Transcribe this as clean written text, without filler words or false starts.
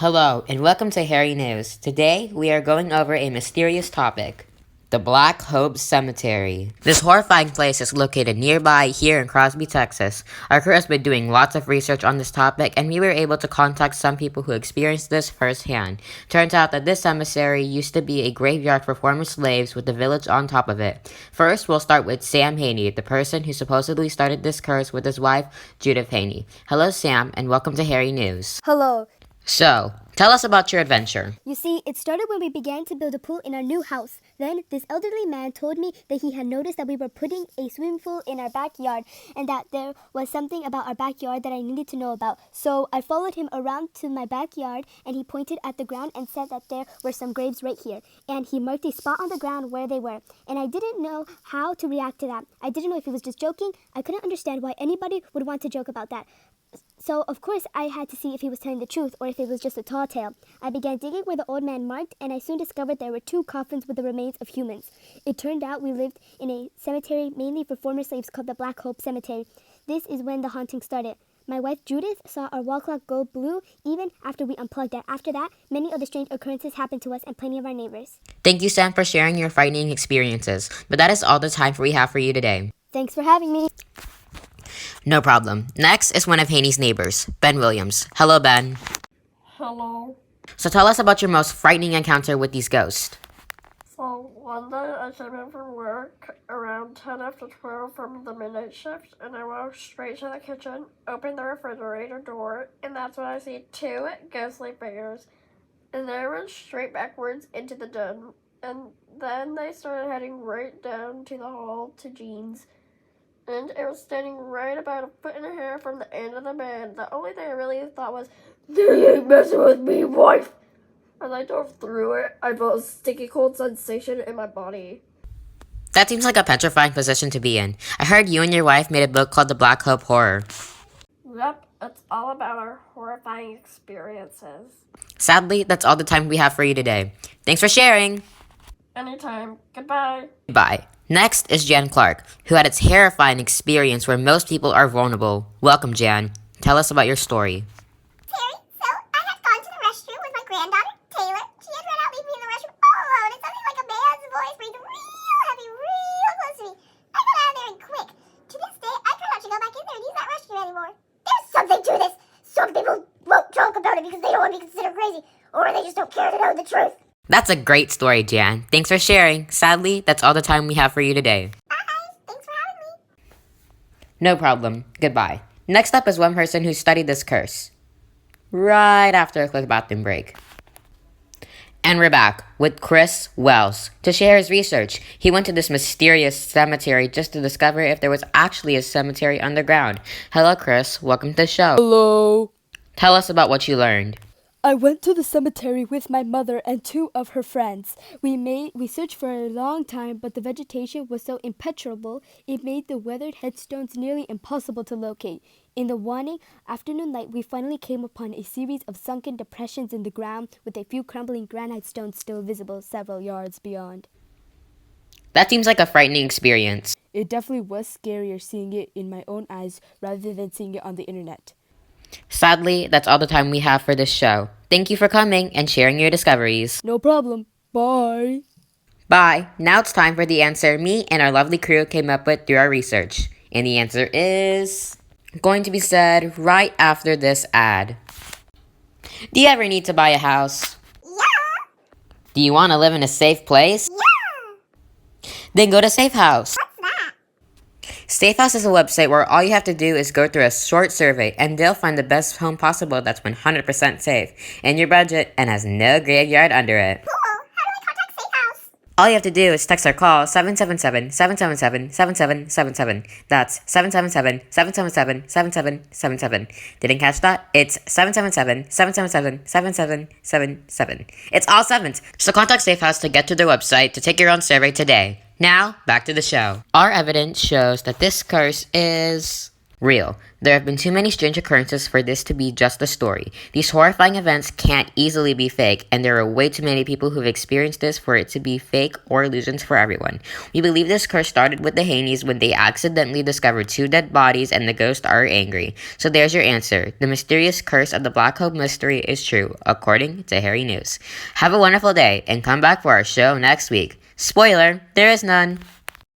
Hello, and welcome to Harry News. Today, we are going over a mysterious topic. The Black Hope Cemetery. This horrifying place is located nearby here in Crosby, Texas. Our crew has been doing lots of research on this topic, and we were able to contact some people who experienced this firsthand. Turns out that this cemetery used to be a graveyard for former slaves with the village on top of it. First, we'll start with Sam Haney, the person who supposedly started this curse with his wife, Judith Haney. Hello, Sam, and welcome to Harry News. Hello. So, tell us about your adventure. You see, it started when we began to build a pool in our new house. Then, this elderly man told me that he had noticed that we were putting a swimming pool in our backyard and that there was something about our backyard that I needed to know about. So, I followed him around to my backyard and he pointed at the ground and said that there were some graves right here. And he marked a spot on the ground where they were. And I didn't know how to react to that. I didn't know if he was just joking. I couldn't understand why anybody would want to joke about that. So, of course, I had to see if he was telling the truth or if it was just a tall tale. I began digging where the old man marked, and I soon discovered there were 2 coffins with the remains of humans. It turned out we lived in a cemetery mainly for former slaves called the Black Hope Cemetery. This is when the haunting started. My wife Judith saw our wall clock go blue even after we unplugged it. After that, many other strange occurrences happened to us and plenty of our neighbors. Thank you, Sam, for sharing your frightening experiences. But that is all the time we have for you today. Thanks for having me. No problem. Next is one of Haney's neighbors, Ben Williams. Hello, Ben. Hello. So tell us about your most frightening encounter with these ghosts. So one day I came in from work around 10 after 12 from the midnight shift, and I walked straight to the kitchen, opened the refrigerator door, and that's when I see 2 ghostly figures. And they went straight backwards into the den, and then they started heading right down to the hall to Jean's. And it was standing right about a foot and a half from the end of the bed. The only thing I really thought was, "They ain't messing with me, wife!" As I dove through it, I felt a sticky cold sensation in my body. That seems like a petrifying position to be in. I heard you and your wife made a book called The Black Hope Horror. Yep, it's all about our horrifying experiences. Sadly, that's all the time we have for you today. Thanks for sharing. Anytime. Goodbye. Bye. Next is Jan Clark, who had a terrifying experience where most people are vulnerable. Welcome, Jan. Tell us about your story. Terry, so I had gone to the restroom with my granddaughter, Taylor. She had run out, leaving me in the restroom all alone. It sounded like a man's voice breathing real heavy, real close to me. I got out of there and quick. To this day, I try not to go back in there and use that restroom anymore. There's something to this. Some people won't talk about it because they don't want to be considered crazy, or they just don't care to know the truth. That's a great story, Jan. Thanks for sharing. Sadly, that's all the time we have for you today. Bye, thanks for having me. No problem. Goodbye. Next up is one person who studied this curse. Right after a quick bathroom break. And we're back with Chris Wells to share his research. He went to this mysterious cemetery just to discover if there was actually a cemetery underground. Hello, Chris. Welcome to the show. Hello. Tell us about what you learned. I went to the cemetery with my mother and 2 of her friends. We searched for a long time, but the vegetation was so impenetrable, it made the weathered headstones nearly impossible to locate. In the waning afternoon light, we finally came upon a series of sunken depressions in the ground with a few crumbling granite stones still visible several yards beyond. That seems like a frightening experience. It definitely was scarier seeing it in my own eyes rather than seeing it on the internet. Sadly, that's all the time we have for this show. Thank you for coming and sharing your discoveries. No problem. Bye. Bye. Now it's time for the answer me and our lovely crew came up with through our research. And the answer is going to be said right after this ad. Do you ever need to buy a house? Yeah, Do you want to live in a safe place? yeah. Then go to Safe House. What's that? Safe House is a website where all you have to do is go through a short survey and they'll find the best home possible that's 100% safe, in your budget, and has no graveyard under it. Cool. How do I contact Safe House? All you have to do is text or call 777-777-7777. That's 777-777-7777. Didn't catch that? It's 777-777-7777. It's all sevens. So contact Safe House to get to their website to take your own survey today. Now, back to the show. Our evidence shows that this curse is real. There have been too many strange occurrences for this to be just a story. These horrifying events can't easily be fake, and there are way too many people who've experienced this for it to be fake or illusions for everyone. We believe this curse started with the Haneys when they accidentally discovered 2 dead bodies and the ghosts are angry. So there's your answer. The mysterious curse of the Black Hope mystery is true, according to Harry News. Have a wonderful day, and come back for our show next week. Spoiler, there is none.